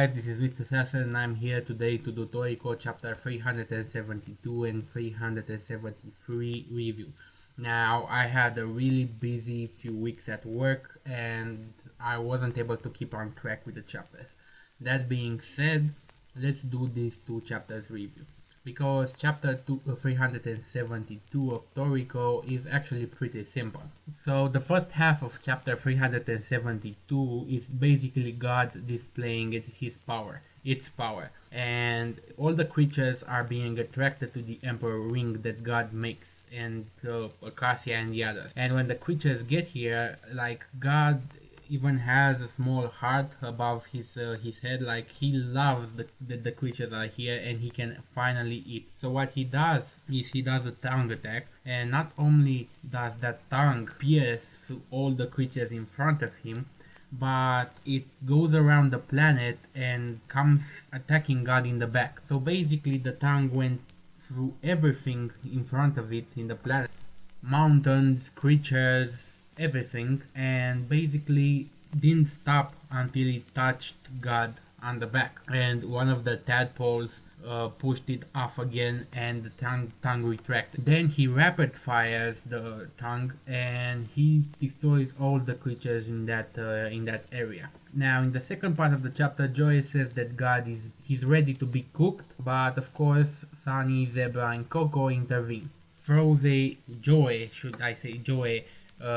guys, this is Mr. Assassin and I'm here today to do Toriko chapter 372 and 373 review. Now, I had a really busy few weeks at work and I wasn't able to keep on track with the chapters. That being said, let's do these two chapters review. Because chapter 372 of Toriko is actually pretty simple. So the first half of chapter 372 is basically God displaying its power, and all the creatures are being attracted to the Emperor ring that God makes, and Acacia and the others. And when the creatures get here, like God even has a small heart above his head, like he loves the creatures are here and he can finally eat. So what he does is he does a tongue attack, and not only does that tongue pierce through all the creatures in front of him, but it goes around the planet and comes attacking God in the back. So basically the tongue went through everything in front of it in the planet, mountains, creatures, everything, and basically didn't stop until it touched God on the back, and one of the tadpoles pushed it off again and the tongue retracted. Then he rapid fires the tongue and he destroys all the creatures in that area. Now in the second part of the chapter, Joy says that God he's ready to be cooked, but of course Sunny, Zebra and Coco intervene. Joy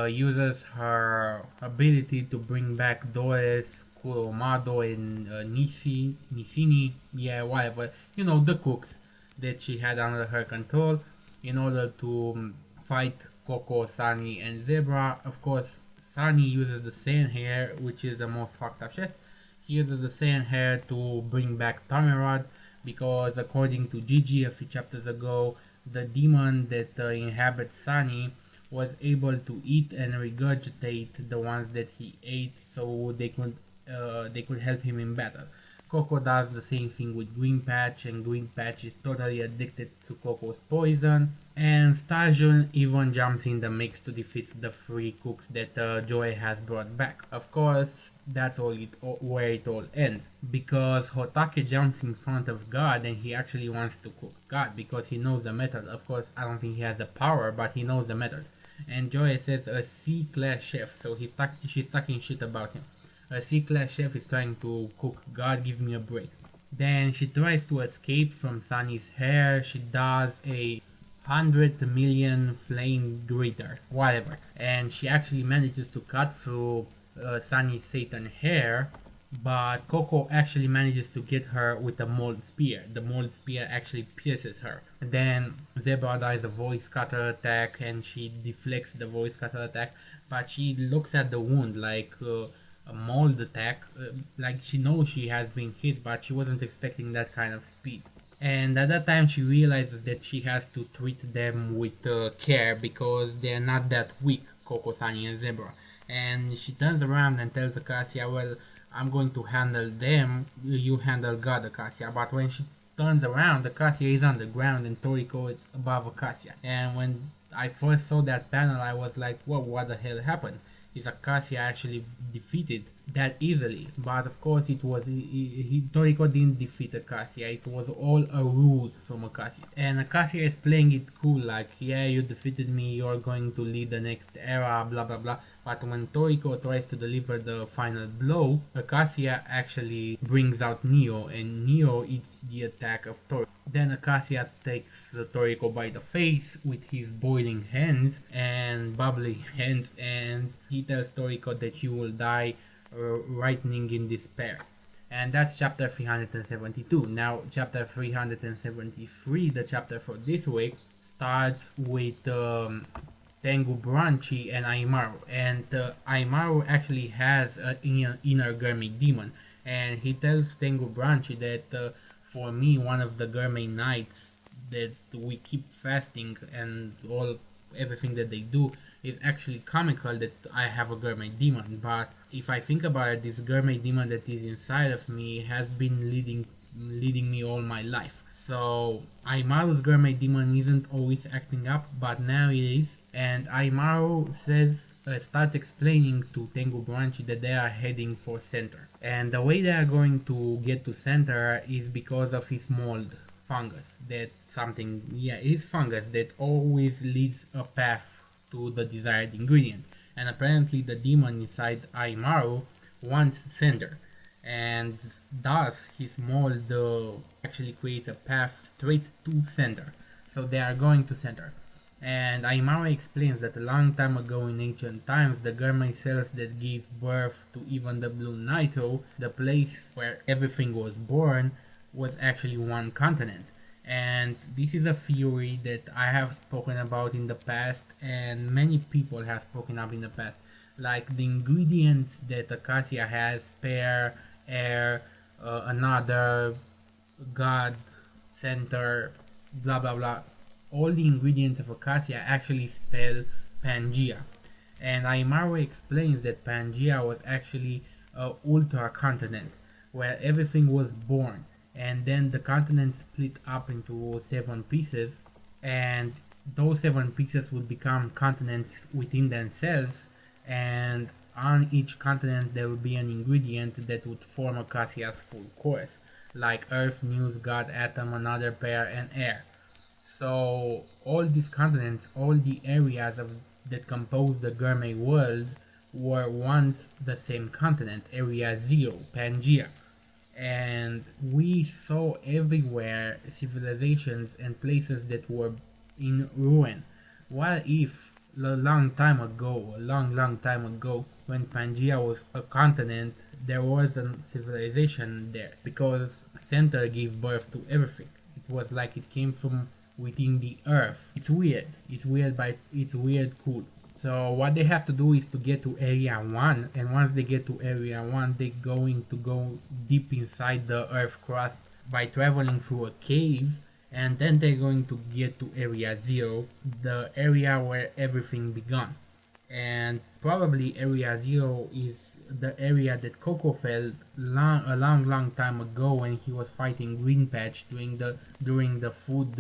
uses her ability to bring back Doris, Kuromado, and Nisini, yeah, whatever, you know, the cooks that she had under her control, in order to fight Coco, Sunny, and Zebra. Of course, Sunny uses the sand hair, which is the most fucked up shit. He uses the sand hair to bring back Tamerod, because according to Gigi a few chapters ago, the demon that inhabits Sunny was able to eat and regurgitate the ones that he ate, so they could help him in battle. Coco does the same thing with Green Patch, and Green Patch is totally addicted to Coco's poison. And Stajun even jumps in the mix to defeat the three cooks that Joy has brought back. Of course, that's where it all ends, because Hotake jumps in front of God and he actually wants to cook God because he knows the method. Of course, I don't think he has the power, but he knows the method. And Joy says a C-class chef, so she's talking shit about him. A C-class chef is trying to cook God, give me a break. Then she tries to escape from Sunny's hair. She does a 100 million flame greeter, whatever, and she actually manages to cut through Sunny's Satan hair, but Coco actually manages to get her with a mold spear. The mold spear actually pierces her. Then Zebra does a voice cutter attack and she deflects the voice cutter attack, but she looks at the wound like a mold attack, like she knows she has been hit, but she wasn't expecting that kind of speed. And at that time she realizes that she has to treat them with care, because they're not that weak, Coco, Sunny and Zebra. And she turns around and tells Acacia, well, I'm going to handle them, you handle God, Acacia. But when she turns around, Acacia is on the ground and Toriko is above Acacia. And when I first saw that panel, I was like, whoa, what the hell happened? Is Acacia actually defeated that easily? But of course it was, Toriko didn't defeat Acacia, it was all a ruse from Acacia. And Acacia is playing it cool, like, yeah, you defeated me, you're going to lead the next era, blah blah blah. But when Toriko tries to deliver the final blow, Acacia actually brings out Neo, and Neo eats the attack of Toriko. Then Acacia takes Toriko by the face with his boiling hands and bubbly hands, and he tells Toriko that he will die writhing in despair. And that's chapter 372. Now chapter 373, the chapter for this week, starts with Tengu Branchi and Aimaru. And Aimaru actually has an inner Gurmey demon, and he tells Tengu Branchi that for me, one of the Gurmey nights that we keep fasting and everything that they do is actually comical, that I have a Gurmey demon. But if I think about it, this Gurmey demon that is inside of me has been leading me all my life. So Aimaru's Gurmey demon isn't always acting up, but now it is. And Aimaru says starts explaining to Tengu Branchi that they are heading for center. And the way they are going to get to center is because of his mold fungus. That something, yeah, it's fungus that always leads a path to the desired ingredient. And apparently the demon inside Aimaru wants center. And thus his mold actually creates a path straight to center. So they are going to center. And Aimara explains that a long time ago in ancient times, the Gurmai cells that gave birth to even the Blue Nitro, the place where everything was born, was actually one continent. And this is a theory that I have spoken about in the past, and many people have spoken up in the past. Like the ingredients that Acacia has, pear, air, another, god, center, blah blah blah, all the ingredients of Acacia actually spell Pangea. And Aimaru explains that Pangea was actually a ultra continent where everything was born, and then the continent split up into 7 pieces, and those 7 pieces would become continents within themselves, and on each continent there would be an ingredient that would form Acacia's full course, like earth, news, god, atom, another pair, and air. So all these continents, all the areas that compose the Gourmet world were once the same continent, Area 0, Pangea. And we saw everywhere civilizations and places that were in ruin. What if a long time ago, long time ago, when Pangea was a continent, there was a civilization there? Because Center gave birth to everything. It was like it came from within the earth. It's weird. It's weird, but it's weird cool. So what they have to do is to get to area 1, and once they get to area 1, they're going to go deep inside the earth crust by traveling through a cave, and then they're going to get to area 0, the area where everything began. And probably area 0 is the area that Coco felt a long time ago when he was fighting Green Patch during the food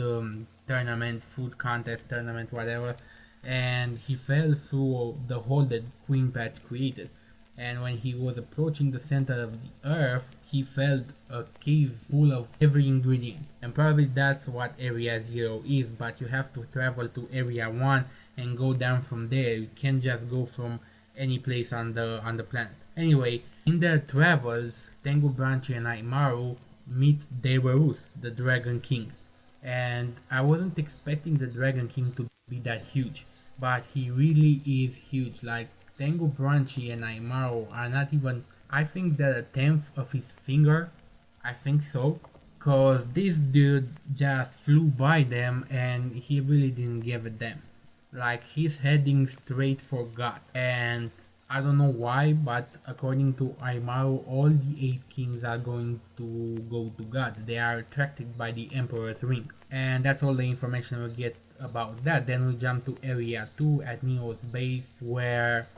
tournament, food contest tournament, whatever, and he fell through the hole that Green Patch created. And when he was approaching the center of the earth, he felt a cave full of every ingredient. And probably that's what area 0 is, but you have to travel to area 1 and go down from there. You can't just go from any place on the planet. Anyway, in their travels, Tengu Branchi and Aimaru meet Deberus, the Dragon King. And I wasn't expecting the Dragon King to be that huge, but he really is huge. Like, Tengu Branchi and Aimaru are not even, I think they're a tenth of his finger. I think so. Cause this dude just flew by them and he really didn't give a damn. Like, he's heading straight for God. And I don't know why, but according to Aimaru, all the 8 kings are going to go to God. They are attracted by the Emperor's ring. And that's all the information we get about that. Then we jump to area 2 at Neo's base, where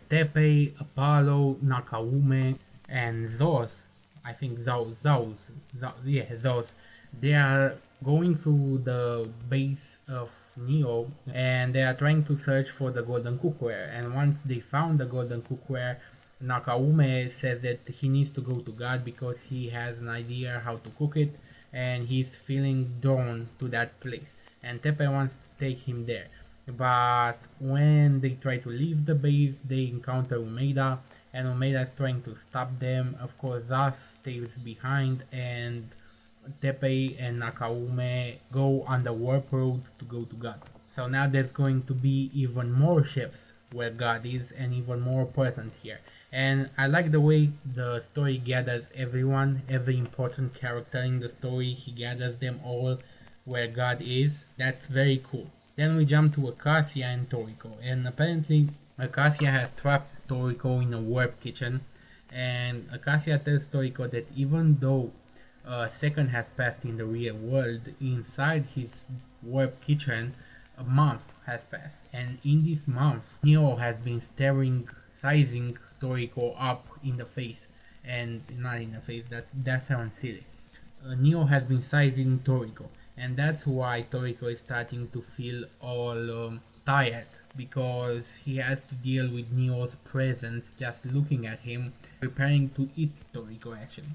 Tepe, Apollo, Nakaume, and Zos, I think Zos, they are going through the base of Neo, and they are trying to search for the golden cookware. And once they found the golden cookware, Nakaume says that he needs to go to God because he has an idea how to cook it, and he's feeling drawn to that place. And Tepe wants to take him there. But when they try to leave the base, they encounter Umeda, and Umeda is trying to stop them. Of course, Zas stays behind, and Tepe and Nakaume go on the warp road to go to God. So now there's going to be even more ships where God is, and even more persons here. And I like the way the story gathers everyone, every important character in the story, he gathers them all where God is. That's very cool. Then we jump to Acacia and Toriko, and apparently Acacia has trapped Toriko in a warp kitchen, and Acacia tells Toriko that even though a second has passed in the real world, inside his warp kitchen a month has passed, and in this month Neo has been sizing Toriko up in the face, and not in the face, that sounds silly. Neo has been sizing Toriko, and that's why Toriko is starting to feel all tired because he has to deal with Neo's presence just looking at him, preparing to eat Toriko actually.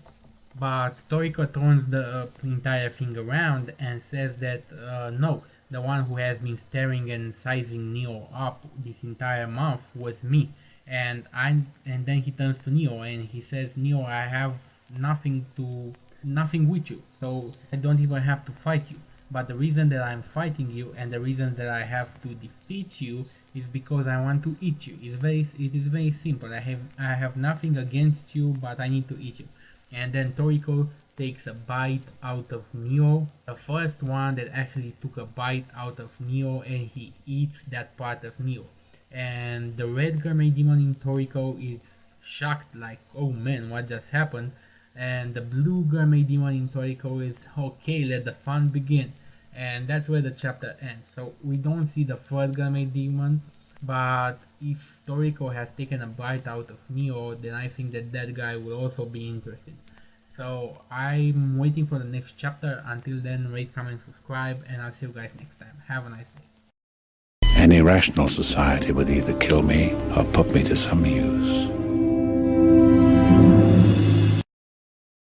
But Toriko turns the entire thing around and says that no, the one who has been staring and sizing Neo up this entire month was me. And then he turns to Neo and he says, Neo, I have nothing with you, so I don't even have to fight you. But the reason that I'm fighting you and the reason that I have to defeat you is because I want to eat you. It is very simple. I have nothing against you, but I need to eat you. And then Toriko takes a bite out of Neo, the first one that actually took a bite out of Neo, and he eats that part of Neo. And the red gourmet demon in Toriko is shocked, like, oh man, what just happened? And the blue gourmet demon in Toriko is, okay, let the fun begin. And that's where the chapter ends. So we don't see the third gourmet demon, but if Toriko has taken a bite out of Neo, then I think that guy will also be interested. So I'm waiting for the next chapter. Until then, rate, comment, subscribe, and I'll see you guys next time. Have a nice day. Any rational society would either kill me or put me to some use.